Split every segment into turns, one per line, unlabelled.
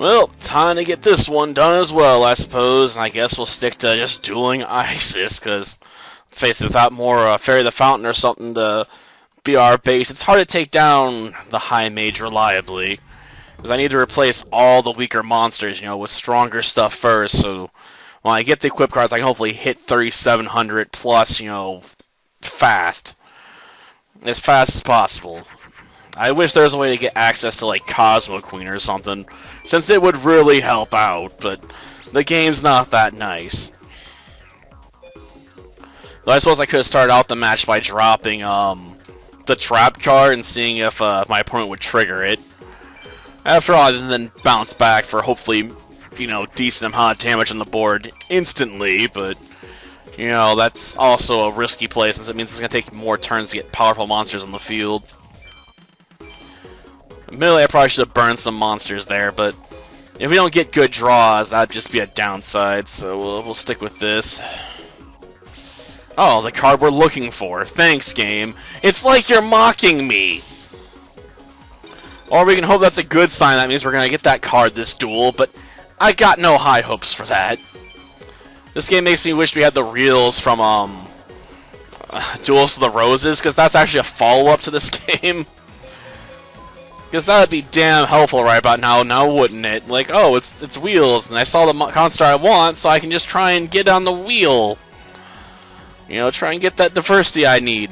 Well, time to get this one done as well, I suppose. And I guess we'll stick to just dueling Isis, because, let's face it, without more Fairy the Fountain or something to be our base, it's hard to take down the High Mage reliably. Because I need to replace all the weaker monsters, with stronger stuff first, so when I get the equip cards, I can hopefully hit 3,700 plus, fast. As fast as possible. I wish there was a way to get access to, like, Cosmo Queen or something, since it would really help out, but the game's not that nice. Though I suppose I could have started out the match by dropping, the trap card and seeing if, my opponent would trigger it. After all, and then bounce back for hopefully, decent amount of damage on the board instantly, but, that's also a risky play since it means it's going to take more turns to get powerful monsters on the field. Admittedly, I probably should have burned some monsters there, but if we don't get good draws, that'd just be a downside, so we'll stick with this. Oh, the card we're looking for. Thanks, game. It's like you're mocking me! Or we can hope that's a good sign. That means we're going to get that card this duel, but I got no high hopes for that. This game makes me wish we had the reels from, Duels of the Roses, because that's actually a follow-up to this game. Because that would be damn helpful right about now wouldn't it? Like, oh, it's wheels, and I saw the monster I want, so I can just try and get on the wheel. Try and get that diversity I need.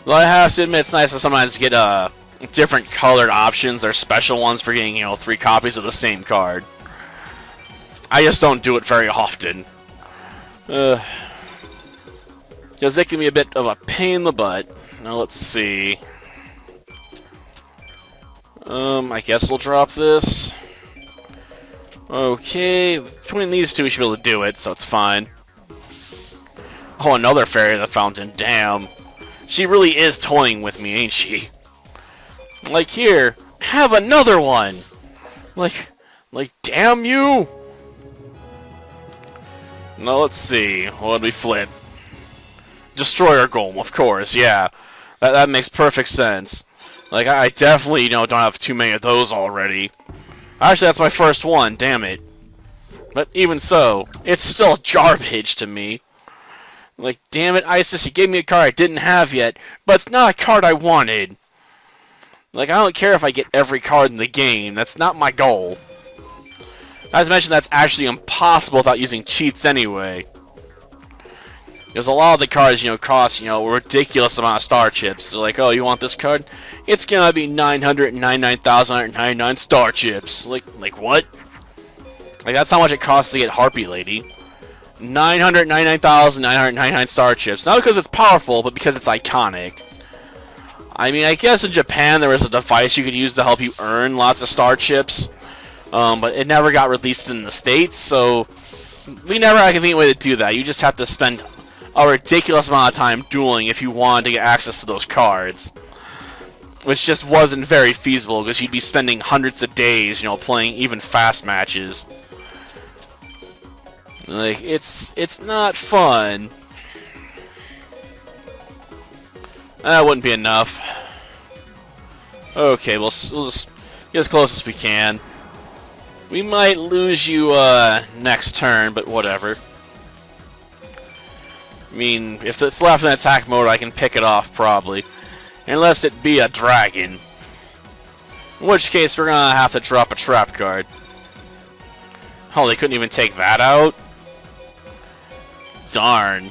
Though I have to admit, it's nice to sometimes get different colored options or special ones for getting, 3 copies of the same card. I just don't do it very often. Because it can be a bit of a pain in the butt. Now let's see. I guess we'll drop this. Okay, between these two we should be able to do it, so it's fine. Oh, another Fairy of the Fountain, damn. She really is toying with me, ain't she? Like, here, have another one! Like, damn you! Now, let's see, what did we flip? Destroyer Golem, of course, yeah. That makes perfect sense. Like, I definitely, don't have too many of those already. Actually, that's my first one, damn it. But even so, it's still garbage to me. Like, damn it, Isis, you gave me a card I didn't have yet, but it's not a card I wanted. Like, I don't care if I get every card in the game, that's not my goal. Not to mention that's actually impossible without using cheats anyway. Because a lot of the cards, cost, a ridiculous amount of star chips. They're like, oh, you want this card? It's gonna be 999,999 star chips. Like what? Like, that's how much it costs to get Harpy Lady. 999,999 star chips. Not because it's powerful, but because it's iconic. I mean, I guess in Japan there was a device you could use to help you earn lots of star chips. But it never got released in the States, so we never had a convenient way to do that. You just have to spend a ridiculous amount of time dueling if you wanted to get access to those cards. Which just wasn't very feasible, because you'd be spending hundreds of days, playing even fast matches. Like, it's not fun. That wouldn't be enough. Okay, we'll just get as close as we can. We might lose you next turn, but whatever. I mean, if it's left in attack mode, I can pick it off, probably. Unless it be a dragon. In which case, we're gonna have to drop a trap card. Oh, they couldn't even take that out? Darn.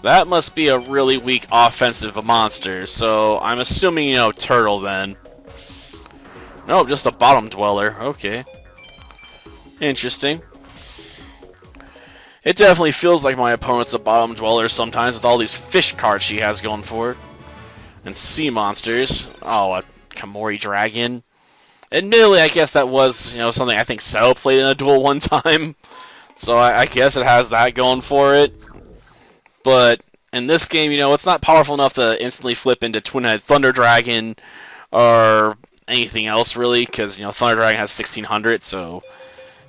That must be a really weak offensive monster, so I'm assuming, Turtle then. No, just a bottom dweller. Okay. Interesting. It definitely feels like my opponent's a bottom dweller sometimes with all these fish cards she has going for her. And sea monsters. Oh, a Kamori dragon. Admittedly, I guess that was, something I think Cell played in a duel one time. So I guess it has that going for it. But in this game, it's not powerful enough to instantly flip into Twin-Headed Thunder Dragon or anything else, really, because, Thunder Dragon has 1600, so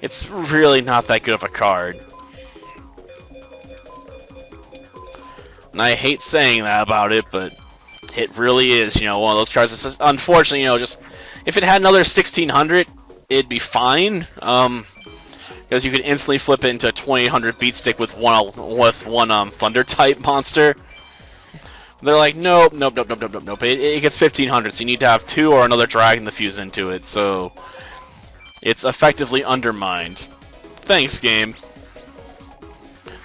it's really not that good of a card. And I hate saying that about it, but It really is, you know, one of those cards. It's just, unfortunately, you know, just if it had another 1600, it'd be fine. Because you could instantly flip it into a 2800 beat stick with one thunder type monster. They're like, nope, nope, nope, nope, nope, nope, nope. It gets 1500, so you need to have 2 or another dragon to fuse into it. So it's effectively undermined. Thanks, game.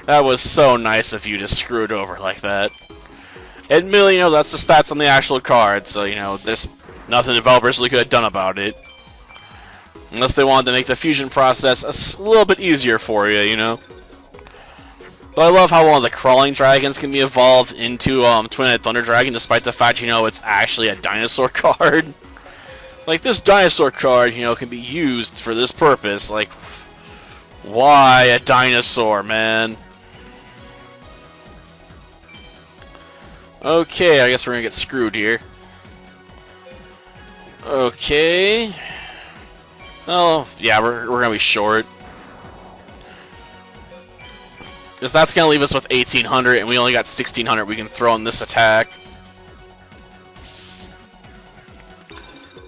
That was so nice of you to screw it over like that. Admittedly, you know, that's the stats on the actual card, so, you know, there's nothing developers really could have done about it. Unless they wanted to make the fusion process a little bit easier for you, you know? But I love how one of the crawling dragons can be evolved into Twin-Headed Thunder Dragon, despite the fact, you know, it's actually a dinosaur card. Like, this dinosaur card, you know, can be used for this purpose. Like, why a dinosaur, man? Okay, I guess we're gonna get screwed here. Okay. Oh, yeah, we're gonna be short. Because that's gonna leave us with 1800, and we only got 1600 we can throw in this attack.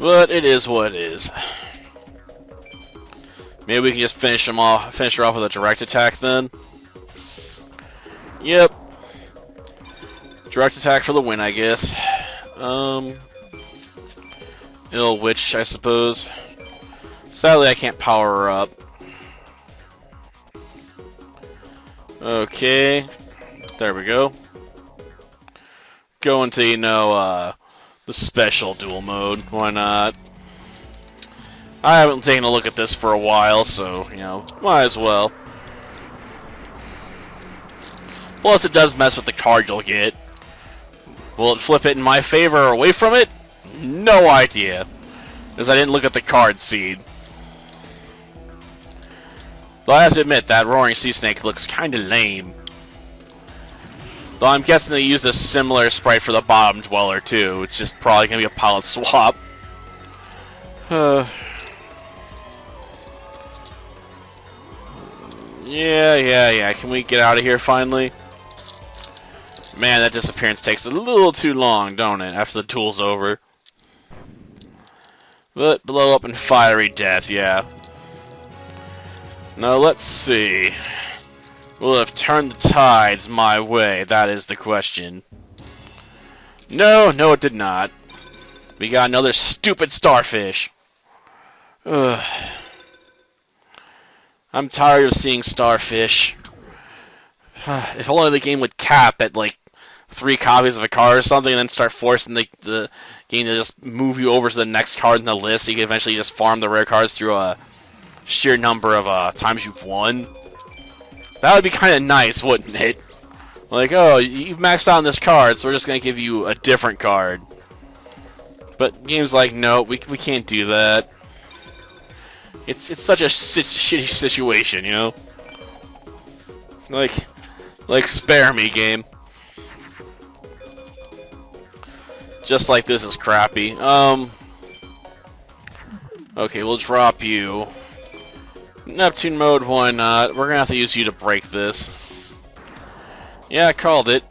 But it is what it is. Maybe we can just finish her off with a direct attack then. Yep. Direct attack for the win, I guess. Ill Witch, I suppose. Sadly, I can't power her up. Okay. There we go. Go into, you know, the special duel mode. Why not? I haven't taken a look at this for a while, so, you know, might as well. Plus, it does mess with the card you'll get. Will it flip it in my favor or away from it? No idea. Because I didn't look at the card seed. Though I have to admit, that Roaring Sea Snake looks kinda lame. Though I'm guessing they used a similar sprite for the Bottom Dweller too. It's just probably gonna be a palette swap. Yeah. Can we get out of here finally? Man, that disappearance takes a little too long, don't it? After the duel's over. But blow up in fiery death, yeah. Now let's see. Will it have turned the tides my way? That is the question. No, it did not. We got another stupid starfish. Ugh. I'm tired of seeing starfish. If only the game would cap at like 3 copies of a card or something, and then start forcing the game to just move you over to the next card in the list, so you can eventually just farm the rare cards through a sheer number of times you've won. That would be kind of nice, wouldn't it? Like, oh, you've maxed out on this card, so we're just gonna give you a different card. But games like, no, we can't do that. It's such a shitty situation, you know. Like spare me, game. Just like this is crappy. Okay, we'll drop you. Neptune mode, why not? We're gonna have to use you to break this. Yeah, I called it.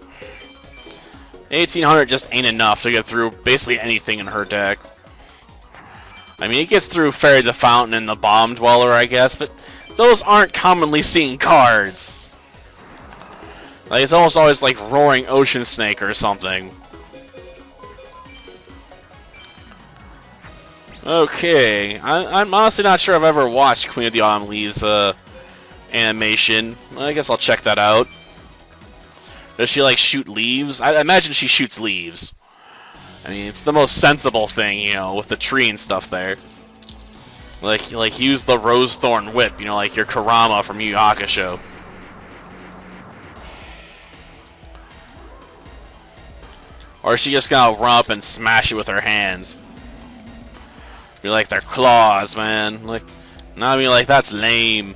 1800 just ain't enough to get through basically anything in her deck. I mean, it gets through Fairy the Fountain and the Bomb Dweller, I guess, but those aren't commonly seen cards. Like, it's almost always like Roaring Ocean Snake or something. Okay, I'm honestly not sure I've ever watched Queen of the Autumn Leaves animation. I guess I'll check that out. Does she, like, shoot leaves? I imagine she shoots leaves. I mean, it's the most sensible thing, you know, with the tree and stuff there. Like use the Rose Thorn Whip, you know, like your Kurama from Yu Yu Hakusho. Or is she just gonna run up and smash it with her hands? Be like, their claws, man. Like, no, I mean, like, that's lame.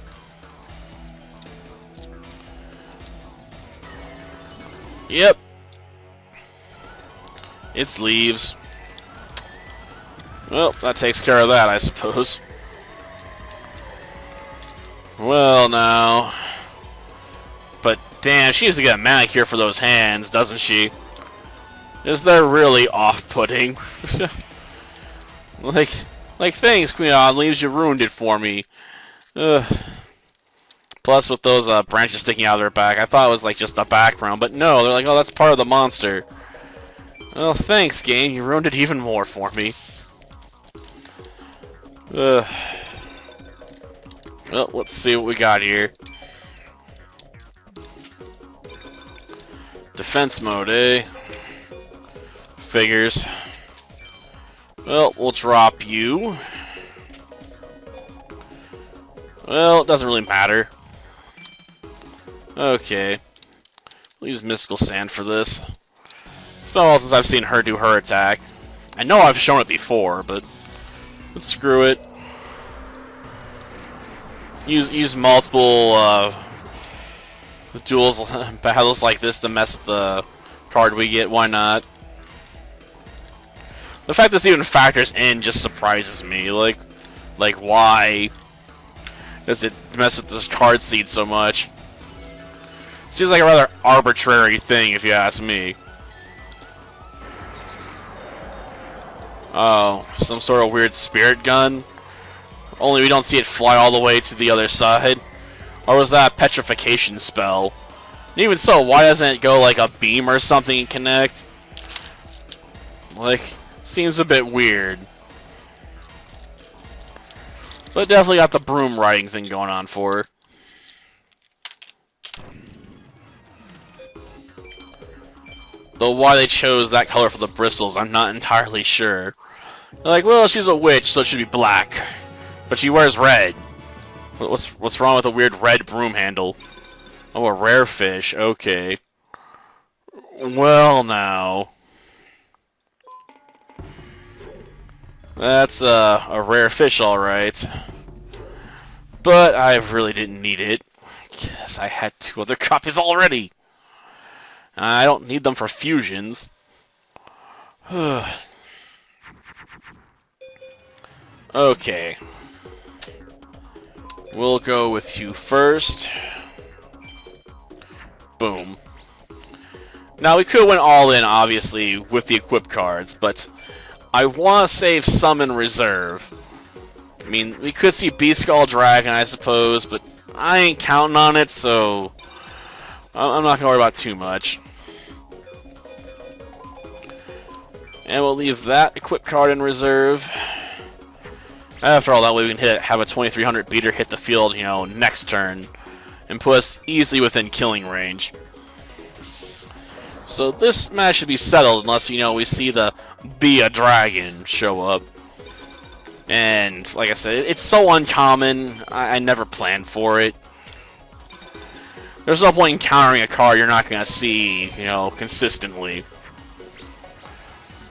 Yep. It's leaves. Well, that takes care of that, I suppose. Well, now. But, damn, she needs to get a manicure for those hands, doesn't she? Is that really off-putting? like, thanks, Cleon. Leaves you ruined it for me. Ugh. Plus, with those branches sticking out of their back, I thought it was like just the background, but no, they're like, oh, that's part of the monster. Well, thanks, game. You ruined it even more for me. Ugh. Well, let's see what we got here. Defense mode, eh? Figures. Well, we'll drop you. Well, it doesn't really matter. Okay. We'll use Mystical Sand for this. It's been a while since I've seen her do her attack. I know I've shown it before, but screw it. Use multiple duels, battles like this to mess with the card we get. Why not? The fact this even factors in just surprises me. Like why does it mess with this card seed so much? Seems like a rather arbitrary thing, if you ask me. Oh, some sort of weird spirit gun? Only we don't see it fly all the way to the other side. Or was that a petrification spell? And even so, why doesn't it go like a beam or something and connect? Like, seems a bit weird. But definitely got the broom riding thing going on for her. Though why they chose that color for the bristles, I'm not entirely sure. They're like, well, she's a witch, so it should be black. But she wears red. What's wrong with a weird red broom handle? Oh, a rare fish. Okay. Well, now. That's a rare fish, alright. But I really didn't need it. Guess I had 2 other copies already. I don't need them for fusions. Okay. We'll go with you first. Boom. Now, we could have went all in, obviously, with the equip cards, but I want to save some in reserve. I mean, we could see Beast Skull Dragon, I suppose, but I ain't counting on it, so I'm not going to worry about too much. And we'll leave that equip card in reserve. After all, that way we can have a 2300 beater hit the field, you know, next turn, and put us easily within killing range. So this match should be settled unless, you know, we see the Be a Dragon show up. And, like I said, it's so uncommon, I never planned for it. There's no point in countering a card you're not going to see, you know, consistently.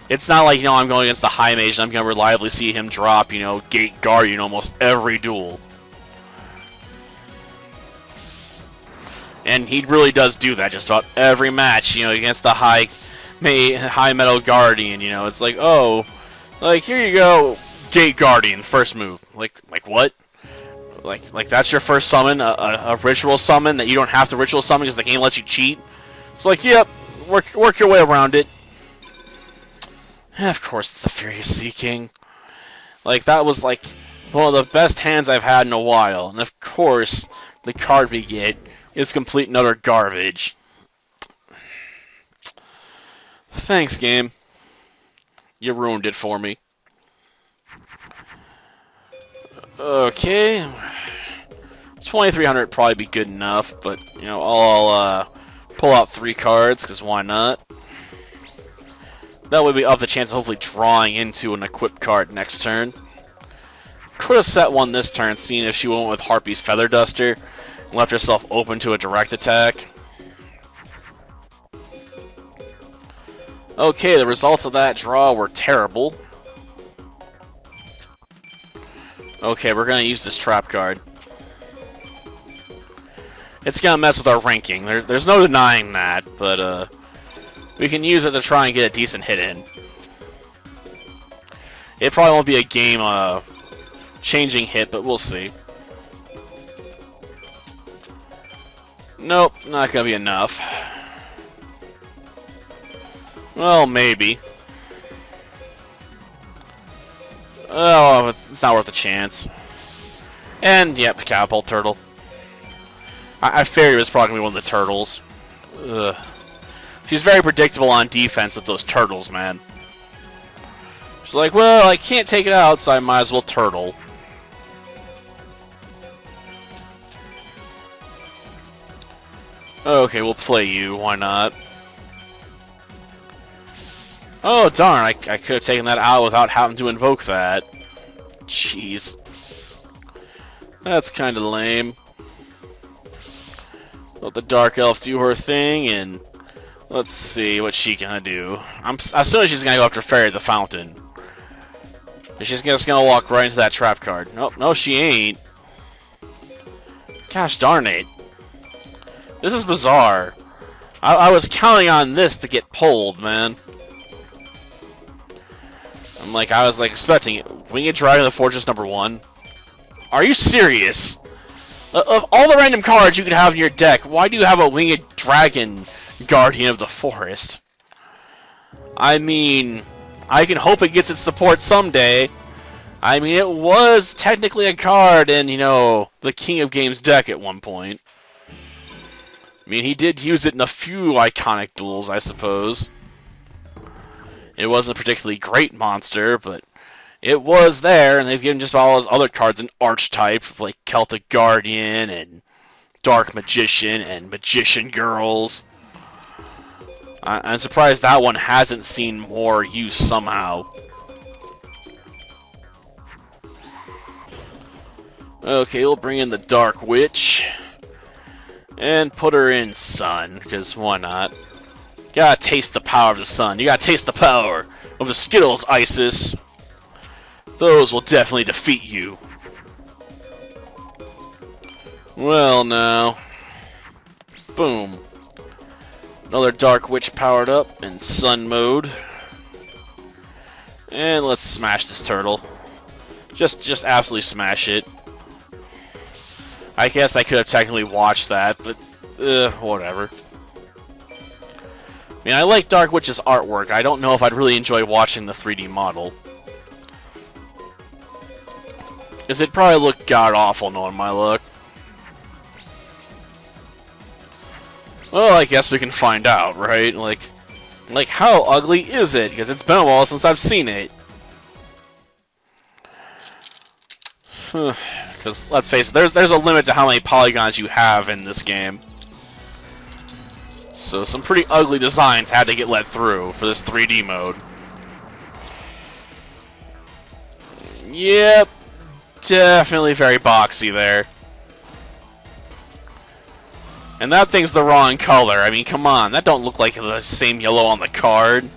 It's not like, you know, I'm going against the High Mage and I'm going to reliably see him drop, you know, Gate Guardian almost every duel. And he really does do that just about every match, you know, against the High Metal Guardian, you know. It's like, oh, like, here you go, Gate Guardian, first move. Like what? Like that's your first summon, a ritual summon that you don't have to ritual summon because the game lets you cheat? It's like, yep, work your way around it. Of course, it's the Furious Sea King. Like, that was, like, one of the best hands I've had in a while. And, of course, the card we get is complete and utter garbage. Thanks, game. You ruined it for me. Okay. 2300 probably be good enough, but, you know, I'll pull out 3 cards, because why not? That way we have the chance of hopefully drawing into an equipped card next turn. Could have set one this turn, seeing if she went with Harpy's Feather Duster and left herself open to a direct attack. Okay, the results of that draw were terrible. Okay, we're going to use this trap card. It's going to mess with our ranking. There's no denying that, but we can use it to try and get a decent hit in. It probably won't be a game changing hit, but we'll see. Nope, not gonna be enough. Well, maybe. Oh, it's not worth a chance. And, yep, catapult turtle. I figured it was probably going to be one of the turtles. Ugh. She's very predictable on defense with those turtles, man. She's like, well, I can't take it out, so I might as well turtle. Okay, we'll play you. Why not? Oh, darn. I could have taken that out without having to invoke that. Jeez. That's kind of lame. Let the Dark Elf do her thing, and let's see what she can do. As soon as she's going to go after Fairy the Fountain. She's just going to walk right into that trap card. Nope, no, she ain't. Gosh darn it. This is bizarre. I was counting on this to get pulled, man. I was expecting it. Winged Dragon of the Fortress #1. Are you serious? Of all the random cards you could have in your deck, why do you have a Winged Dragon Guardian of the Forest? I mean, I can hope it gets its support someday. I mean, it was technically a card in, the King of Games deck at one point. I mean, he did use it in a few iconic duels, I suppose. It wasn't a particularly great monster, but it was there, and they've given just all his other cards an archetype, like Celtic Guardian, and Dark Magician, and Magician Girls. I'm surprised that one hasn't seen more use somehow. Okay, we'll bring in the Dark Witch. And put her in Sun, because why not? You gotta taste the power of the sun. You gotta taste the power of the Skittles, Isis. Those will definitely defeat you. Well, now. Boom. Another Dark Witch powered up in Sun mode. And let's smash this turtle. Just absolutely smash it. I guess I could have technically watched that, but whatever. I mean, I like Dark Witch's artwork. I don't know if I'd really enjoy watching the 3D model. Because it'd probably look god-awful knowing my luck. Well, I guess we can find out, right? Like how ugly is it? Because it's been a while since I've seen it. Because, let's face it, there's a limit to how many polygons you have in this game. So some pretty ugly designs had to get let through for this 3D mode. Yep, definitely very boxy there. And that thing's the wrong color. I mean, come on, that don't look like the same yellow on the card.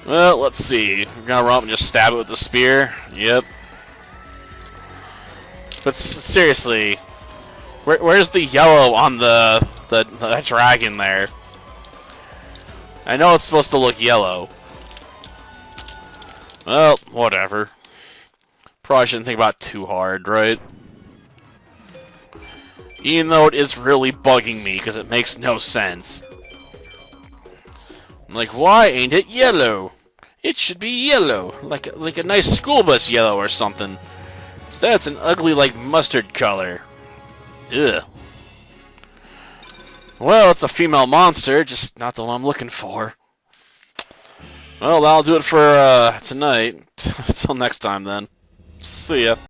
Well, let's see. We're gonna run up and just stab it with the spear. Yep. But seriously, where's the yellow on the dragon there? I know it's supposed to look yellow. Well, whatever. Probably shouldn't think about it too hard, right? Even though it is really bugging me because it makes no sense. I'm like, why ain't it yellow? It should be yellow, like a nice school bus yellow or something. Instead, it's an ugly, mustard color. Ugh. Well, it's a female monster, just not the one I'm looking for. Well, that'll do it for tonight. Until next time, then. See ya.